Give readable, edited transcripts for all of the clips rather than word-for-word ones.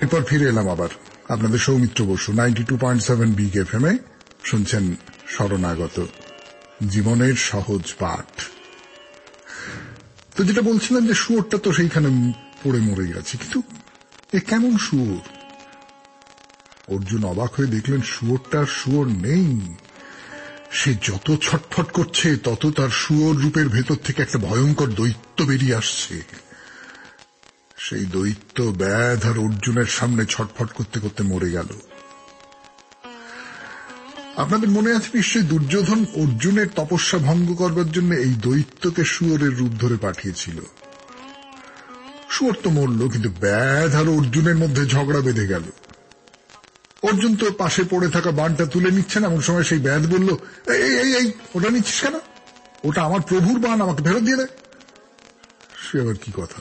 এরপর ফিরে এলাম আবার আপনাদের সৌমিত্র বসু 92.7 বিগ এফএম এ। শুনছেন শরণাগত, জীবনের সহজ পাঠ। তো যেটা বলছিলাম যে শুয়োরটা তো সেইখানে পড়ে মরে গেছে, কিন্তু এ কেমন শুয়োর? অর্জুন অবাক হয়ে দেখলেন শুয়োরটা আর শুয়োর নেই। সে যত ছটফট করছে তত তার শুয়োর রূপের ভেতর থেকে একটা ভয়ঙ্কর দৈত্য বেরিয়ে আসছে। সেই দৈত্য ব্যাধ আর অর্জুনের সামনে ছটফট করতে করতে মরে গেল। আপনাদের মনে আছে নিশ্চয়ই দুর্যোধন অর্জুনের তপস্যা ভঙ্গ করবার জন্য এই দৈত্যকে শুয়োরের রূপ ধরে পাঠিয়েছিল। শুয়োর তো মরল, কিন্তু ব্যাধ আর অর্জুনের মধ্যে ঝগড়া বেঁধে গেল। অর্জুন তো পাশে পড়ে থাকা বানটা তুলে নিচ্ছেন, এমন সময় সেই ব্যাধ বলল, এই ওটা নিচ্ছিস কেন? ওটা আমার প্রভুর বান, আমাকে ফেরত দিয়ে দে। সে আবার কি কথা?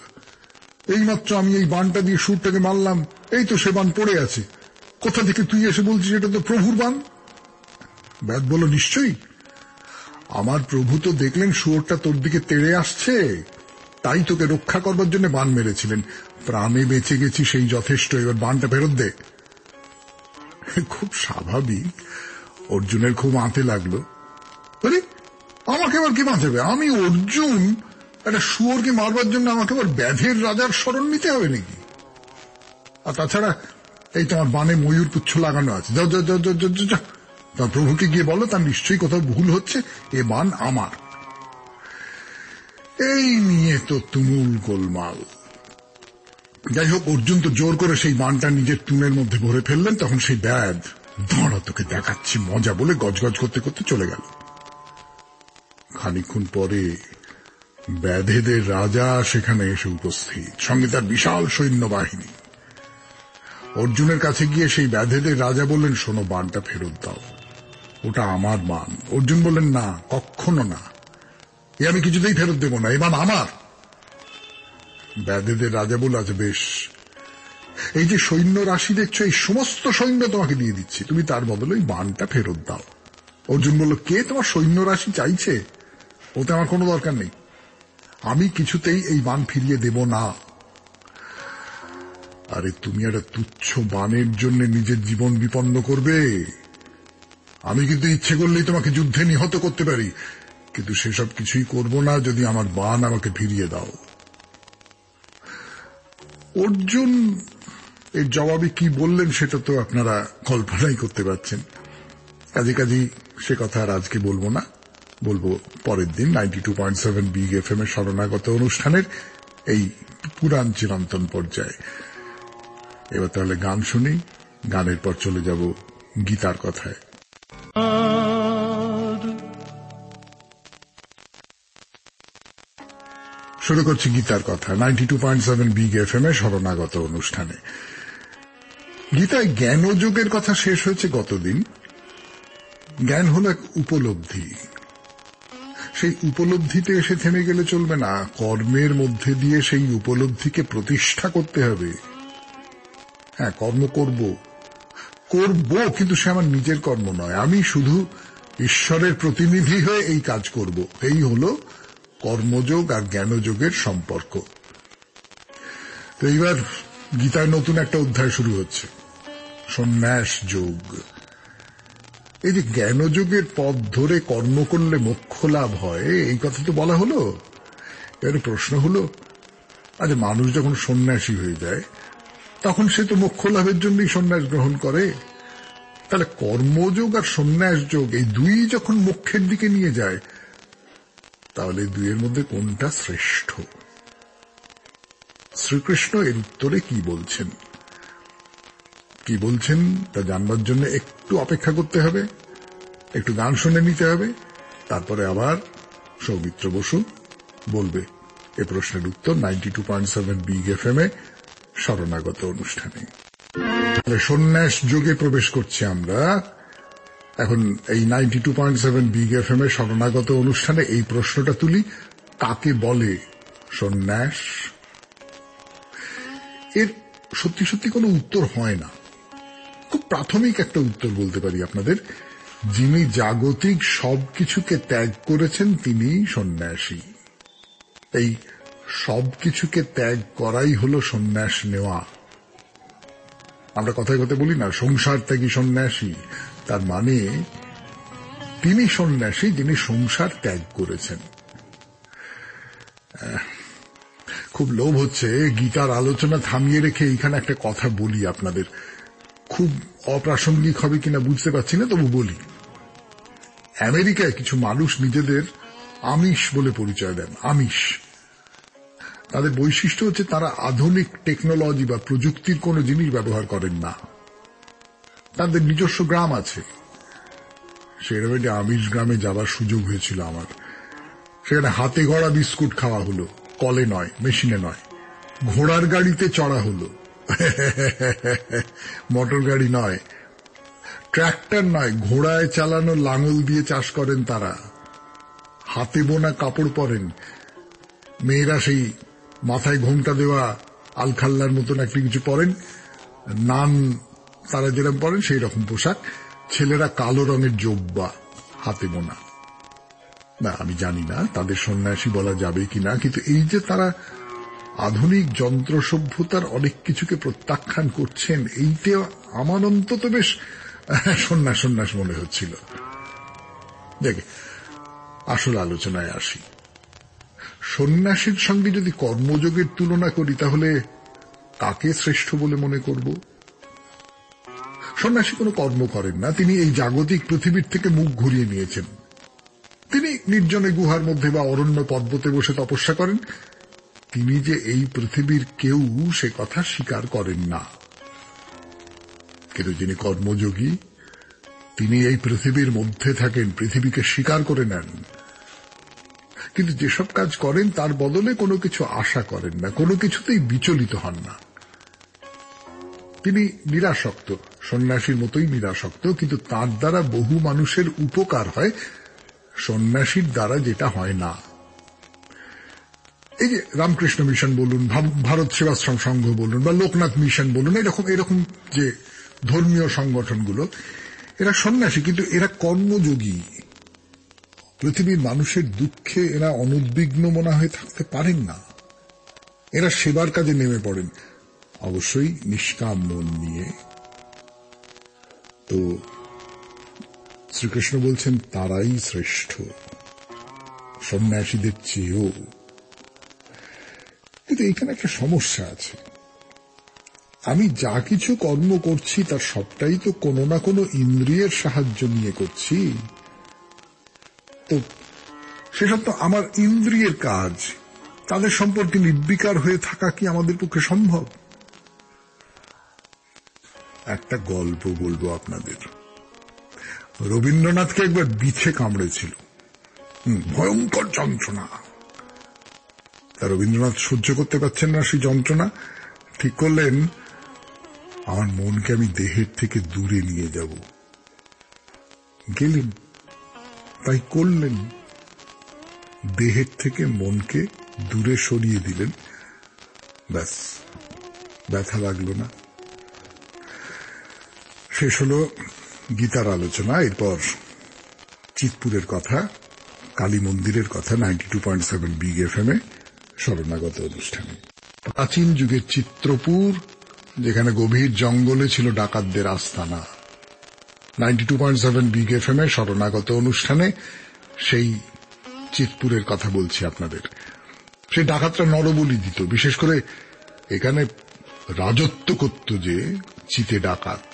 এইমাত্র আমি এই বানটা দিয়ে শুয়োরটাকে মারলাম, এই তো সে বান পড়ে আছে, কোথা থেকে তুই এসে বলছিস এটা তো প্রভুর বান? ব্যাধ বলল, নিশ্চয়ই, আমার প্রভু তো দেখলেন শুয়োরটা তোর দিকে তেড়ে আসছে, তাই তোকে রক্ষা করবার জন্য বান মেরেছিলেন। প্রাণে বেঁচে গেছি সেই যথেষ্ট, এবার বানটা ফেরত দে। খুব স্বাভাবিক অর্জুনের খুব আঁতে লাগলো। বলি, আমাকে আবার কি বাঁচাবে? আমি অর্জুন, একটা শুয়োরকে মারবার জন্য আমাকে আবার ব্যাধের রাজার শরণ নিতে হবে নাকি? আর তাছাড়া এই তোমার বানে ময়ূর পুচ্ছ লাগানো আছে, যাও যাও যাও যাও যাও, তার প্রভুকে গিয়ে বলো তার নিশ্চয়ই কোথাও ভুল হচ্ছে, এ বান আমার। এই নিয়ে তো তুমুল গোলমাল। যাই হোক, অর্জুন তো জোর করে সেই বানটা নিজের তুনের মধ্যে ভরে ফেললেন। তখন সেই ব্যাধ, দাঁড়া তোকে দেখাচ্ছি মজা বলে গজগজ করতে করতে চলে গেল। খানিকক্ষণ পরে ব্যাধেদের রাজা সেখানে এসে উপস্থিত, সঙ্গে তার বিশাল সৈন্যবাহিনী। অর্জুনের কাছে গিয়ে সেই ব্যাধেদের রাজা বললেন, শোনো, বানটা ফেরত দাও, ওটা আমার বান। অর্জুন বললেন, না, কখনো না, এ আমি কিছুতেই ফেরত দেব না, এ বান আমার। ব্যাধেদের রাজা বলল, আচ্ছা বেশ, এই যে সৈন্য রাশি দেখছো, এই সমস্ত সৈন্য তোমাকে দিয়ে দিচ্ছি, তুমি তার বদলে ওই বানটা ফেরত দাও। অর্জুন বলল, কে তোমার সৈন্য রাশি চাইছে? ওতে আমার কোনো দরকার নেই, আমি কিছুতেই এই বান ফিরিয়ে দেব না। আরে তুমি একটা তুচ্ছ বানের জন্য নিজের জীবন বিপন্ন করবে? আমি কিন্তু ইচ্ছে করলেই তোমাকে যুদ্ধে নিহত করতে পারি, কিন্তু সেসব কিছুই করব না যদি আমার বান আমাকে ফিরিয়ে দাও। অর্জুন এর জবাবে কি বললেন সেটা তো আপনারা কল্পনাই করতে পারছেন। কাজী সে কথা আর আজকে বলবো না, বলবো পরের দিন 92.7 বিগ এফএম এর শরণাগত অনুষ্ঠানের এই পুরাণ চিরন্তন পর্যায়ে। এবার তাহলে গান শুনি, গানের পর চলে যাব গীতার কথায়। শুরু করছি গীতার কথা 92.7 বিগ এফএম এর শরণাগত অনুষ্ঠানে। গীতায় জ্ঞানযোগের কথা শেষ হয়েছে গতদিন। জ্ঞান হল এক উপলব্ধি, সেই উপলব্ধিতে এসে থেমে গেলে চলবে না, কর্মের মধ্যে দিয়ে সেই উপলব্ধিকে প্রতিষ্ঠা করতে হবে। হ্যাঁ, কর্ম করব, কিন্তু সে আমার নিজের কর্ম নয়, আমি শুধু ঈশ্বরের প্রতিনিধি হয়ে এই কাজ করব। এই হল কর্মযোগ আর জ্ঞানযোগের সম্পর্ক। তো এইবার গীতায় নতুন একটা অধ্যায় শুরু হচ্ছে, সন্ন্যাস যোগ। এই যে জ্ঞানযোগের পথ ধরে কর্ম করলে মোক্ষ লাভ হয়, এই কথা তো বলা হলো। এবারে প্রশ্ন হলো, আচ্ছা মানুষ যখন সন্ন্যাসী হয়ে যায় তখন সে তো মোক্ষ লাভের জন্যই সন্ন্যাস গ্রহণ করে, তাহলে কর্মযোগ আর সন্ন্যাস যোগ এই দুই যখন মোক্ষের দিকে নিয়ে যায়, তাহলে দুইয়ের মধ্যে কোনটা শ্রেষ্ঠ? শ্রীকৃষ্ণ এর উত্তরে কি বলছেন তা জানবার জন্য একটু অপেক্ষা করতে হবে, একটু গান শুনে নিতে হবে, তারপরে আবার সৌমিত্র বসু বলবে এ প্রশ্নের উত্তর 92.7 বিগ এফএম এ শরণাগত অনুষ্ঠানে। সন্ন্যাস যোগে প্রবেশ করছি আমরা এখন এই 92.7 বিগ এফএম এর শরণাগত অনুষ্ঠানে। এই প্রশ্নটা তুলি, কাকে বলে সন্ন্যাস? এর সত্যি সত্যি কোনো উত্তর হয় না, খুব প্রাথমিক একটা উত্তর বলতে পারি আপনাদের। যিনি জাগতিক সবকিছুকে ত্যাগ করেছেন তিনিই সন্ন্যাসী। এই সবকিছুকে ত্যাগ করাই হল সন্ন্যাস নেওয়া। আমরা কথায় কথায় বলি না সংসার ত্যাগী সন্ন্যাসী, তার মানে তিনি সন্ন্যাসী যিনি সংসার ত্যাগ করেছেন। খুব লোভ হচ্ছে গীতার আলোচনা থামিয়ে রেখে এখানে একটা কথা বলি আপনাদের, খুব অপ্রাসঙ্গিক হবে কিনা বুঝতে পারছি না, তবু বলি। আমেরিকায় কিছু মানুষ নিজেদের আমিষ বলে পরিচয় দেন। আমিষ, তাদের বৈশিষ্ট্য হচ্ছে তারা আধুনিক টেকনোলজি বা প্রযুক্তির কোনো জিনিস ব্যবহার করেন না। তাদের নিজস্ব গ্রাম আছে। সেরকম একটি আমিষ গ্রামে যাবার সুযোগ হয়েছিল আমার। সেখানে হাতে গড়া বিস্কুট খাওয়া হলো, কলে নয়, মেশিনে নয়। ঘোড়ার গাড়িতে চড়া হলো, মোটর গাড়ি নয়, ট্র্যাক্টর নয়, ঘোড়ায় চালানো লাঙল দিয়ে চাষ করেন তারা। হাতে বোনা কাপড় পরেন, মেয়েরা সেই মাথায় ঘোমটা দেওয়া আলখাল্লার মতন একটা কিছু পরেন, নান তারা যেরকম পরেন সেই রকম পোশাক। ছেলেরা কালো রঙের জোব্বা, হাতে বোনা। না, আমি জানি না তাদের সন্ন্যাসী বলা যাবে কিনা, কিন্তু এই যে তারা আধুনিক যন্ত্র সভ্যতার অনেক কিছুকে প্রত্যাখ্যান করছেন, এইটা আমার অন্তত বেশ সন্ন্যাস সন্ন্যাস মনে হচ্ছিল। দেখে আসল আলোচনায় আসি। সন্ন্যাসীর সঙ্গে যদি কর্মযোগের তুলনা করি তাহলে কাকে শ্রেষ্ঠ বলে মনে করব? সন্ন্যাসী কোনো কর্ম করেন না, তিনি এই জাগতিক পৃথিবীর থেকে মুখ ঘুরিয়ে নিয়েছেন। তিনি নির্জনে গুহার মধ্যে বা অরণ্য পর্বতে বসে তপস্যা করেন। তিনি যে এই পৃথিবীর কেউ সে কথা স্বীকার করেন না। কিন্তু যিনি কর্মযোগী তিনি এই পৃথিবীর মধ্যে থাকেন, পৃথিবীকে স্বীকার করে নেন, কিন্তু যেসব কাজ করেন তার বদলে কোনো কিছু আশা করেন না, কোনো কিছুতেই বিচলিত হন না। তিনি নিরাসক্ত, সন্ন্যাসীর মতোই নিরাসক্ত, কিন্তু তার দ্বারা বহু মানুষের উপকার হয়, সন্ন্যাসীর দ্বারা যেটা হয় না। এই যে রামকৃষ্ণ মিশন বলুন, ভারত সেবাশ্রম সংঘ বলুন, বা লোকনাথ মিশন বলুন, এরকম যে ধর্মীয় সংগঠনগুলো, এরা সন্ন্যাসী কিন্তু এরা কর্মযোগী। পৃথিবীর মানুষের দুঃখে এরা অনুদ্বিগ্ন মনে হয়ে থাকতে পারেন না। এরা সেবার কাজে নেমে পড়েন, অবশ্যই নিষ্কাম মন নিয়ে। তো শ্রীকৃষ্ণ বলছেন তারাই শ্রেষ্ঠ, সন্ন্যাসীদের চেয়েও। কিন্তু এখানে একটা সমস্যা আছে। আমি যা কিছু কর্ম করছি তার সবটাই তো কোনো না কোনো ইন্দ্রিয়ের সাহায্য নিয়ে করছি। তো সেসব তো আমার ইন্দ্রিয়ের কাজ, তাদের সম্পর্কে নির্বিকার হয়ে থাকা কি আমাদের পক্ষে সম্ভব? একটা গল্প বলবো আপনাদের। রবীন্দ্রনাথকে একবার বিছে কামড়েছিল, ভয়ঙ্কর যন্ত্রণা। তা রবীন্দ্রনাথ সহ্য করতে পারছেন না সেই যন্ত্রণা, ঠিক করলেন আমার মনকে আমি দেহের থেকে দূরে নিয়ে যাব। গেলেন, তাই করলেন, দেহের থেকে মনকে দূরে সরিয়ে দিলেন, ব্যাস ব্যথা লাগলো না। শেষ হলো গীতার আলোচনা। এরপর চিৎপুরের কথা, কালী মন্দিরের কথা 92.7 বিগ এফএম-এ শরণাগত অনুষ্ঠানে। প্রাচীন যুগের চিত্রপুর, যেখানে গভীর জঙ্গলে ছিল ডাকাতদের আস্তানা। 92.7 বিগ এফএম-এ শরণাগত অনুষ্ঠানে সেই চিৎপুরের কথা বলছি আপনাদের। সেই ডাকাতরা নরবলি দিত, বিশেষ করে এখানে রাজত্ব করত যে চিতে ডাকাত।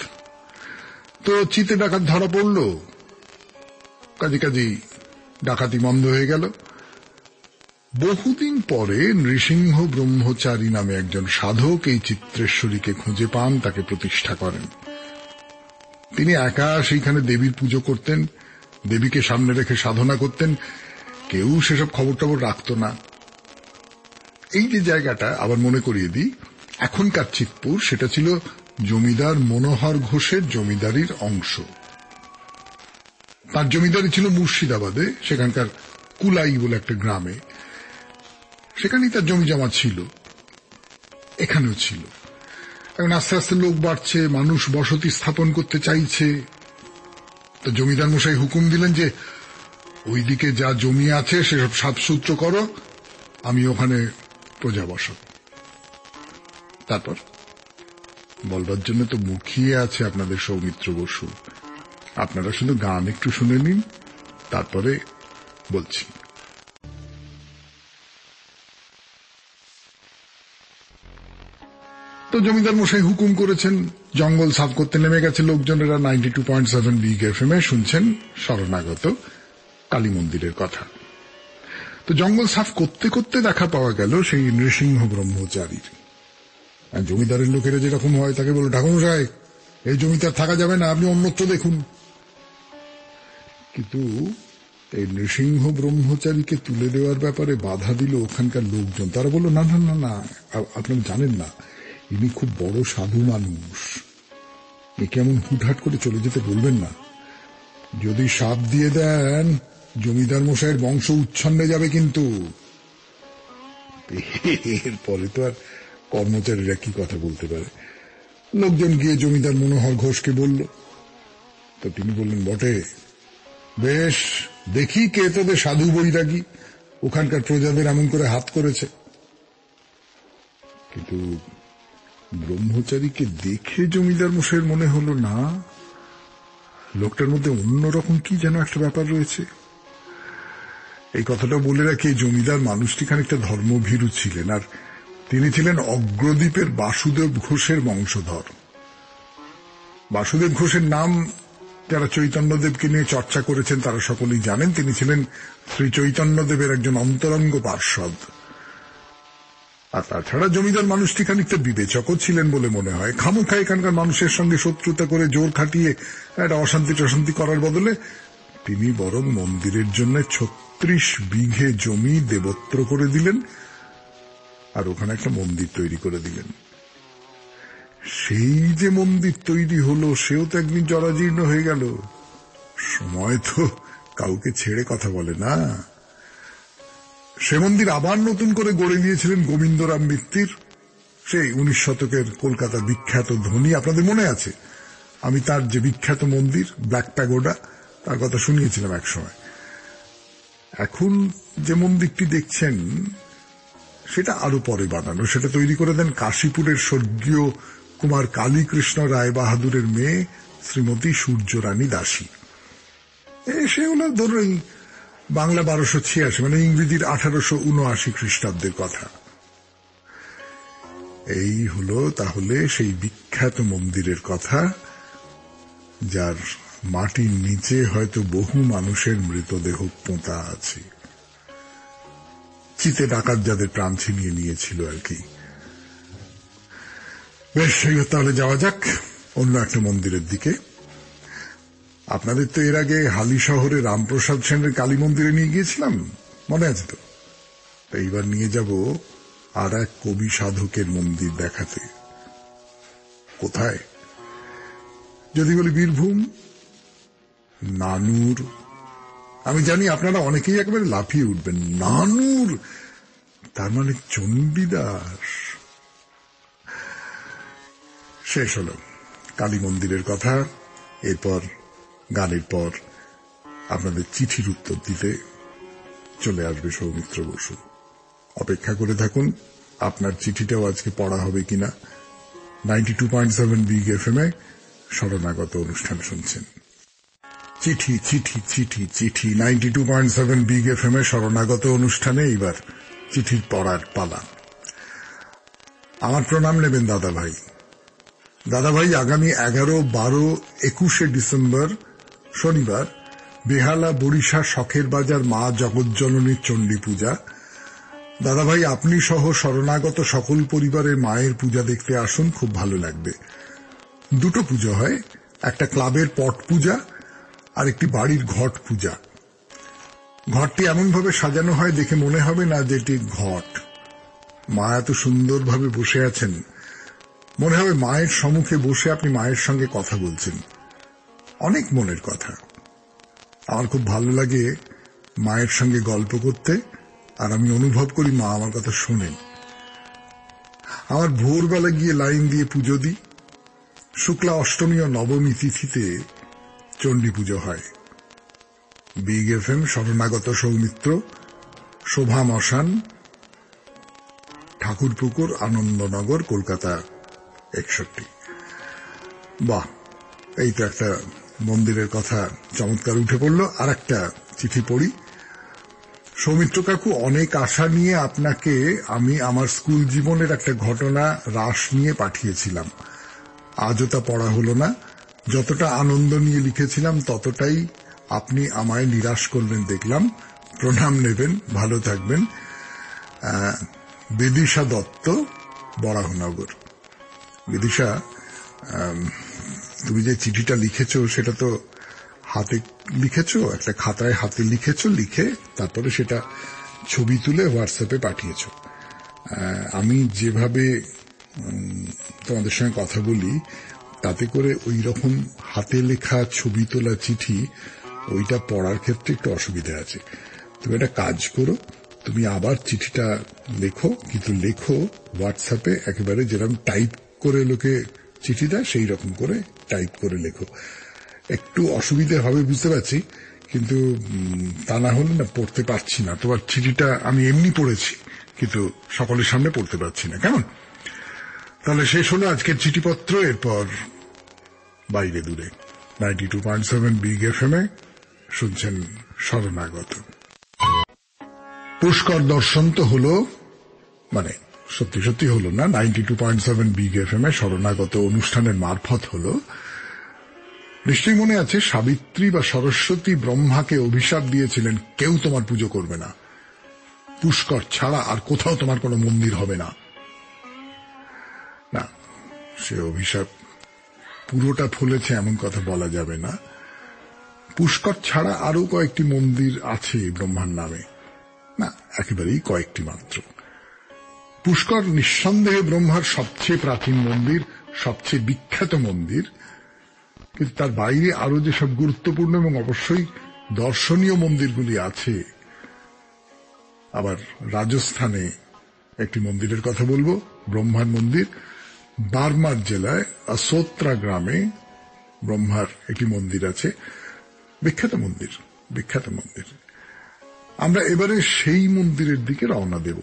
তো চিতে ডাকাত ধরা পড়ল, কাজী ডাকাতি বন্ধ হয়ে গেল। বহুদিন পরে নৃসিংহ ব্রহ্মচারী নামে একজন সাধক এই চিত্রেশ্বরীকে খুঁজে পান, তাকে প্রতিষ্ঠা করেন। তিনি একা সেইখানে দেবীর পুজো করতেন, দেবীকে সামনে রেখে সাধনা করতেন। কেউ সেসব খবর টবর রাখত না। এই যে জায়গাটা, আবার মনে করিয়ে দিই, এখনকার চিৎপুর, সেটা ছিল জমিদার মনোহর ঘোষের জমিদারির অংশ। তার জমিদারি ছিল মুর্শিদাবাদে, সেখানকার কুলাই বলে একটা গ্রামে। সেখানেই তার জমি জমা ছিল, এখানেও ছিল। এখন আস্তে আস্তে লোক বাড়ছে, মানুষ বসতি স্থাপন করতে চাইছে। তো জমিদার মশাই হুকুম দিলেন যে ওইদিকে যা জমি আছে সেসব সাফসূত্র করো, আমি ওখানে প্রজা বসাবো। তারপর বলবার জন্য তো মুখিয়ে আছে আপনাদের সৌমিত্র বসু। আপনারা শুধু গান একটু শুনে নিন, তারপরে বলছি। তো জমিদার মশাই হুকুম করেছেন, জঙ্গল সাফ করতে নেমে গেছে লোকজনেরা। 92.7 বিগ এফএম এ শুনছেন শরণাগত কালী মন্দিরের কথা। তো জঙ্গল সাফ করতে করতে দেখা পাওয়া গেল সেই নৃসিংহ ব্রহ্মচারীর। জমিদারের লোকেরা যেরকম হয় তাকে বলল, ঠাকুরমশাই এই জমিতে আর থাকা যাবে না, আপনি অন্যত্র দেখুন। কিন্তু এই নৃসিংহ ব্রহ্মচারীকে তুলে দেওয়ার ব্যাপারে বাধা দিল ওখানকার লোকজন। তারা বলল, না না না না, আপনারা জানেন না, ইনি খুব বড় সাধু মানুষ, একে এমন হুটহাট করে চলে যেতে বলবেন না। যদি শাপ দিয়ে দেন জমিদার মশাইয়ের বংশ উচ্ছন্নে যাবে কিন্তু। এরপরে তো আর কর্মচারীরা কি কথা বলতে পারে। লোকজন গিয়ে জমিদার মনোহর ঘোষকে বলল। তো তিনি বললেন, বটে, বেশ, দেখি কে তোদের সাধু বৈরাগী, ওখানকার প্রজাদের এমন করে হাত করেছে। কিন্তু ব্রহ্মচারীকে দেখে জমিদার মশাইয়ের মনে হলো, না, লোকটার মধ্যে অন্যরকম কি যেন একটা ব্যাপার রয়েছে। এই কথাটা বলে রাখি, জমিদার মানুষটি খানিকটা ধর্মভীরু ছিলেন, আর তিনি ছিলেন অগ্রদ্বীপের বাসুদেব ঘোষের বংশধর। বাসুদেব ঘোষের নাম যারা চৈতন্যদেবকে নিয়ে চর্চা করেছেন তারা সকলেই জানেন। তিনি ছিলেন শ্রী চৈতন্যদেবের একজন অন্তরঙ্গ পার্ষদ। আর তাছাড়া জমিদার মানুষটি খানিকটা বিবেচকও ছিলেন বলে মনে হয়। খামোখা এখানকার মানুষের সঙ্গে শত্রুতা করে জোর খাটিয়ে একটা অশান্তি করার বদলে তিনি বরং মন্দিরের জন্য 36 বিঘে জমি দেবত্র করে দিলেন, আর ওখানে একটা মন্দির তৈরি করে দিলেন। সেই যে মন্দির তৈরি হলো সেও তো একদিন জরাজীর্ণ হয়ে গেল। সময় তো কাউকে ছেড়ে কথা বলে না। সে মন্দির আবার নতুন করে গড়ে নিয়েছিলেন গোবিন্দরাম মিত্তির, সেই 19 শতকের কলকাতা বিখ্যাত ধনী। আপনাদের মনে আছে আমি তার যে বিখ্যাত মন্দির ব্ল্যাক প্যাগোডা, তার কথা শুনিয়েছিলাম এক সময়। এখন যে মন্দিরটি দেখছেন সেটা আরো পরে বানানো। সেটা তৈরি করে দেন কাশীপুরের স্বর্গীয় কুমার কালীকৃষ্ণ রায় বাহাদুরের মেয়ে শ্রীমতী সূর্যরানী দাসী। সে হল ধরুন বাংলা 1286, মানে ইংরেজির 1879 খ্রিস্টাব্দের কথা। এই হলো তাহলে সেই বিখ্যাত মন্দিরের কথা, যার মাটির নিচে হয়তো বহু মানুষের মৃতদেহ পোঁতা আছে। চিতে ডাকাত যাদের প্রাণ ছিনিয়ে নিয়েছিল আর কি। বেশ, তাহলে যাওয়া যাক অন্য একটা মন্দিরের দিকে। আপনাদের তো এর আগে হালি শহরে রামপ্রসাদ সেনের কালী মন্দিরে নিয়ে গিয়েছিলাম, মনে আছে তো? এইবার নিয়ে যাব আর এক কবি সাধকের মন্দির দেখাতে। কোথায়? যদি বলি বীরভূম, নানুর। আমি জানি আপনারা অনেকেই একেবারে লাফিয়ে উঠবেন, নানুর তার মানে চণ্ডীদাস। শেষ হল কালী মন্দিরের কথা। এরপর গানের পর আপনাদের চিঠির উত্তর দিতে চলে আসবে সৌমিত্র বসু। অপেক্ষা করে থাকুন, আপনার চিঠিটাও আজকে পড়া হবে কিনা। 92.7 বিগ এফএম এ শরণাগত অনুষ্ঠান শুনছেন। চিঠি চিঠি চিঠি চিঠি 92.7 বিগ এফএম এ শরণাগত অনুষ্ঠানে এইবার চিঠির পড়ার পালা। আমার প্রণাম নেবেন দাদাভাই। দাদাভাই, আগামী 11, 12, 21 ডিসেম্বর শনিবার বেহালা বরিশা শখের বাজার মা জগজ্জননীর চণ্ডী পূজা। দাদাভাই, আপনি সহ শরণাগত সকল পরিবারের মায়ের পূজা দেখতে আসুন, খুব ভালো লাগবে। দুটো পুজো হয়, একটা ক্লাবের পট পূজা আর একটি বাড়ির ঘট পূজা। ঘরটি এমনভাবে সাজানো হয় দেখে মনে হবে না যে এটি ঘট। মা এত সুন্দরভাবে বসে আছেন, মনে হবে মায়ের সম্মুখে বসে আপনি মায়ের সঙ্গে কথা বলছেন। অনেক মনের কথা। আমার খুব ভালো লাগে মায়ের সঙ্গে গল্প করতে, আর আমি অনুভব করি মা আমার কথা শোনেন। আমার ভোরবেলা গিয়ে লাইন দিয়ে পুজো দিই। শুক্লা অষ্টমী ও নবমী তিথিতে চণ্ডী পুজো হয়। বিগ এফএম শরণাগত সৌমিত্র, শোভা মশান, ঠাকুরপুকুর, আনন্দনগর, কলকাতা 61। বাহ, এই তো একটা মন্দিরের কথা চমৎকার উঠে পড়ল। আর একটা চিঠি পড়ি। সৌমিত্র কাকু, অনেক আশা নিয়ে আপনাকে আমি আমার স্কুল জীবনের একটা ঘটনা রাস নিয়ে পাঠিয়েছিলাম। আজও তা পড়া হলো না। যতটা আনন্দ নিয়ে লিখেছিলাম ততটাই আপনি আমায় নিরাশ করলেন দেখলাম। প্রণাম নেবেন, ভালো থাকবেন। বিদিশা দত্ত, বরাহনগর। বিদিশা, তুমি যে চিঠিটা লিখেছো সেটা তো হাতে লিখেছো, একটা খাতায় হাতে লিখেছো, লিখে তারপরে সেটা ছবি তুলে হোয়াটসঅ্যাপে পাঠিয়েছো। আমি যেভাবে তোমাদের সঙ্গে কথা বলি তাতে করে ওই রকম হাতে লেখা ছবি তোলা চিঠি ওইটা পড়ার ক্ষেত্রে একটু অসুবিধা আছে। তুমি একটা কাজ করো, তুমি আবার চিঠিটা লেখো, কিন্তু লেখো হোয়াটসঅ্যাপে একেবারে যেরকম টাইপ করে লোকে চিঠি দেয় সেই রকম করে টাইপ করে লেখো। একটু অসুবিধা হবে বুঝতে পারছি, কিন্তু তা না হলে না পড়তে পারছি না। তোমার চিঠিটা আমি এমনি পড়েছি, কিন্তু সকলের সামনে পড়তে পারছি না। কেমন? তাহলে শেষ হলো আজকের চিঠিপত্র। এরপর বাইরে দূরে 92.7 বিগ এফএম এ শুনছেন শরণাগত। পুষ্কর দর্শন তো হলো, মানে সত্যি সত্যি হলো না, 92.7 বিগ এফএম এ শরণাগত অনুষ্ঠানের মারফত হলো। নিশ্চয়ই মনে আছে, সাবিত্রী বা সরস্বতী ব্রহ্মাকে অভিশাপ দিয়েছিলেন, কেউ তোমার পুজো করবে না, পুষ্কর ছাড়া আর কোথাও তোমার কোনো মন্দির হবে না। না, সে অভিশাপ পুরোটা ফলেছে এমন কথা বলা যাবে না। পুষ্কর ছাড়া আরো কয়েকটি মন্দির আছে ব্রহ্মার নামে, না একেবারেই কয়েকটি মাত্র। পুষ্কর নিঃসন্দেহে ব্রহ্মার সবচেয়ে প্রাচীন মন্দির, সবচেয়ে বিখ্যাত মন্দির, কিন্তু তার বাইরে আরো যেসব গুরুত্বপূর্ণ এবং অবশ্যই দর্শনীয় মন্দিরগুলি আছে। আবার রাজস্থানে একটি মন্দিরের কথা বলবো, ব্রহ্মার মন্দির। বারমার জেলায় আসোত্রা গ্রামে ব্রহ্মার একটি মন্দির আছে, বিখ্যাত মন্দির, বিখ্যাত মন্দির। আমরা এবারে সেই মন্দিরের দিকে রওনা দেব।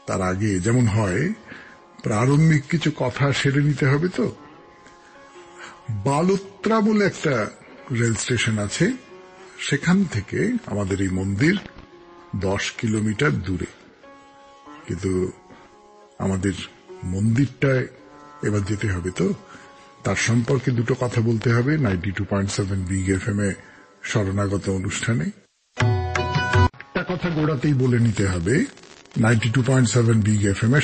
তার আগে যেমন হয় প্রারম্ভিক কিছু কথা সেরে নিতে হবে। তো বালোত্রা বলে একটা রেল স্টেশন আছে, সেখান থেকে আমাদের এই মন্দির 10 কিলোমিটার দূরে। কিন্তু আমাদের মন্দিরটায় এবার যেতে হবে, তো তার সম্পর্কে দুটো কথা বলতে হবে 92.7 বিগ এফএম এ শরণাগত অনুষ্ঠানে। একটা কথা গোড়াতেই বলে নিতে হবে, 92.7 বিগ এফএম এ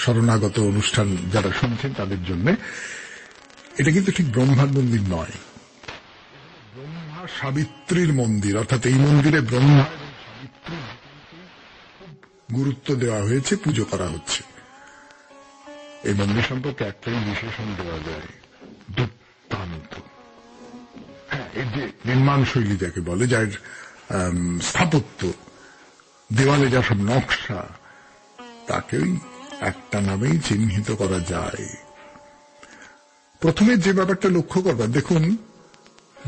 শরণাগত অনুষ্ঠান যারা শুনছেন তাদের জন্য এটা কিন্তু ঠিক ব্রহ্মার মন্দির নয়, ব্রহ্মা সাবিত্রীর মন্দির। অর্থাৎ এই মন্দিরে ব্রহ্মা এবং সাবিত্রীর গুরুত্ব দেওয়া হয়েছে, পুজো করা হচ্ছে। এই মন্দির সম্পর্কে একটাই বিশেষণ দেওয়া যায়, দুর্দান্ত। হ্যাঁ, এর যে নির্মাণ শৈলী যাকে বলে, যার স্থাপত্য, দেওয়ালে যা সব নকশা, তাকেই একটা নামেই চিহ্নিত করা যায়। প্রথমে যে ব্যাপারটা লক্ষ্য করবার, দেখুন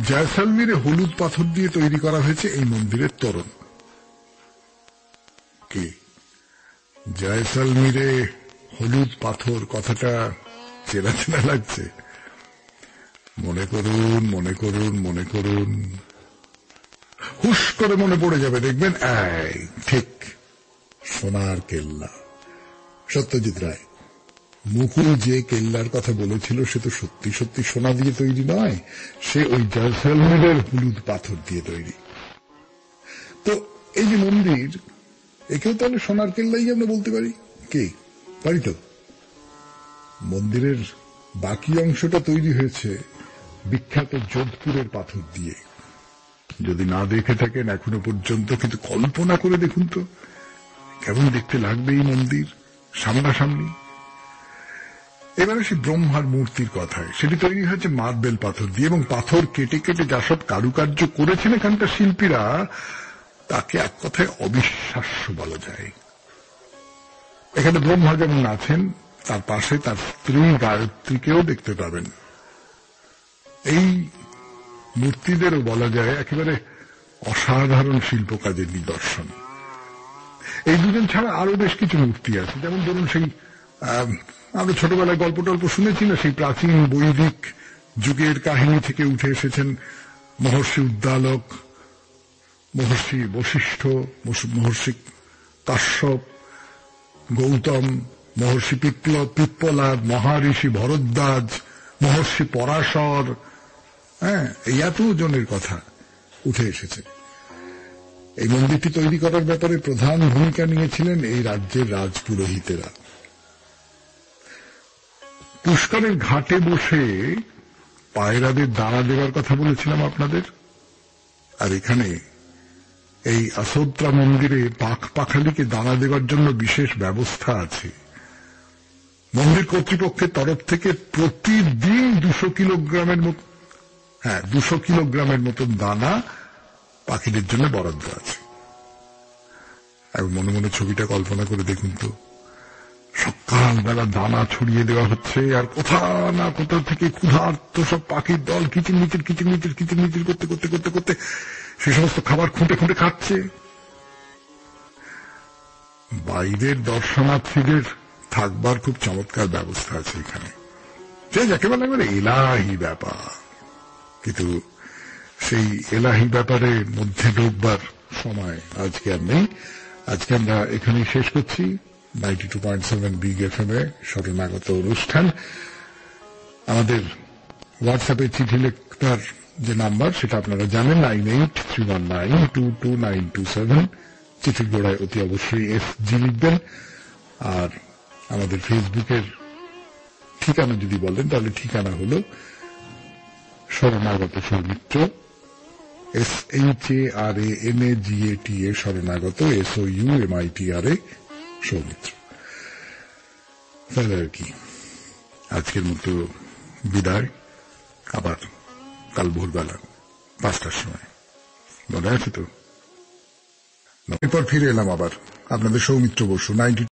জয়সালমীরে হলুদ পাথর দিয়ে তৈরি করা হয়েছে এই মন্দিরের তোরণ। কি জয়সালমীরে হলুদ পাথর, কথাটা চেনা চেনা লাগছে? মনে করুন, মনে করুন, মনে করুন, হুশ করে মনে পড়ে যাবে, দেখবেন এই ঠিক সোনার কেল্লা। সত্যজিৎ রায় মুকুল যে কেল্লার কথা বলেছিল সে তো সত্যি সত্যি সোনা দিয়ে তৈরি নয়, সে ওই জয়সালমীরের হলুদ পাথর দিয়ে তৈরি। তো এই যে মন্দির, একেও তাহলে সোনার কেল্লাই আমরা বলতে পারি, কি পারি? তো মন্দিরের বাকি অংশটা তৈরি হয়েছে বিখ্যাত যোধপুরের পাথর দিয়ে। যদি না দেখে থাকেন এখনো পর্যন্ত, কিন্তু কল্পনা করে দেখুন তো কেমন দেখতে লাগবে এই মন্দির সামনাসামনি। এবারে সে ব্রহ্মার মূর্তির কথায়, সেটি তৈরি হয়েছে মার্বেল পাথর দিয়ে, এবং পাথর কেটে কেটে যা সব কারুকার্য করেছেন এখানকার শিল্পীরা, তাকে এক কথায় অবিশ্বাস্য বলা যায়। এখানে ব্রহ্মা যেমন আছেন, তার পাশে তার স্ত্রী গায়ত্রীকেও দেখতে পাবেন। এই মূর্তিদেরও বলা যায় একেবারে অসাধারণ শিল্পকাজের নিদর্শন। এই দুজন ছাড়া আরো বেশ কিছু মূর্তি আছে, যেমন ধরুন সেই আমরা ছোটবেলায় গল্প টল্প শুনেছি না, সেই প্রাচীন বৈদিক যুগের কাহিনী থেকে উঠে এসেছেন মহর্ষি উদ্দালক, মহর্ষি বশিষ্ঠ, মহর্ষি কাশ্যপ, গৌতম, মহর্ষি পিপ্পলাদ, মহারিষি ভরদ্বাজ, মহর্ষি পরাশর, এই এত জনের কথা উঠে এসেছে। এই মন্দিরটি তৈরি করার ব্যাপারে প্রধান ভূমিকা নিয়েছিলেন এই রাজ্যের রাজপুরোহিতেরা। পুষ্করের ঘাটে বসে পায়রাদের দানা দেওয়ার কথা বলেছিলাম আপনাদের, আর এখানে এই আসোত্রা মন্দিরে পাখালিকে দানা দেওয়ার জন্য বিশেষ ব্যবস্থা আছে। মন্দির কর্তৃপক্ষের তরফ থেকে প্রতিদিন 200 কিলোগ্রামের মতন দানা পাখিদের জন্য বরাদ্দ আছে। মনে মনে ছবিটা কল্পনা করে দেখুন তো, সকালবেলা দানা ছড়িয়ে দেওয়া হচ্ছে, আর কোথাও না কোথাও থেকে ক্ষুধার্ত সব পাখির দল কিচিরমিচির করতে সে সমস্ত খাবার খুঁটে খুঁটে খাচ্ছে। বাইরের দর্শনার্থীদের থাকবার খুব চমৎকার ব্যবস্থা আছে এখানে, যে যাকে বলে একেবারে এলাহি ব্যাপার। কিন্তু সেই এলাহি ব্যাপারের মধ্যে ঢুকবার সময় আজকে আর নেই। আজকে আমরা এখানেই শেষ করছি 92.7 বিগ এফএম এ শরণাগত অনুষ্ঠান। আমাদের হোয়াটসঅ্যাপে চিঠি লেখার যে নাম্বার সেটা আপনারা জানেন, 9831922927। চিঠির গোড়ায় অতি অবশ্যই SG লিখবেন। আর আমাদের ফেসবুকের ঠিকানা যদি বলেন তাহলে ঠিকানা হল শরণাগত সৌমিত্র, SHARANAGATA শরণাগত, SOUMITRA সৌমিত্র। তাহলে আর কি, আজকের মতো বিদায়। আবার কাল ভোরবেলা 5টার সময়, মনে আছে তো? এরপর ফিরে এলাম আবার আপনাদের সৌমিত্র বসু 92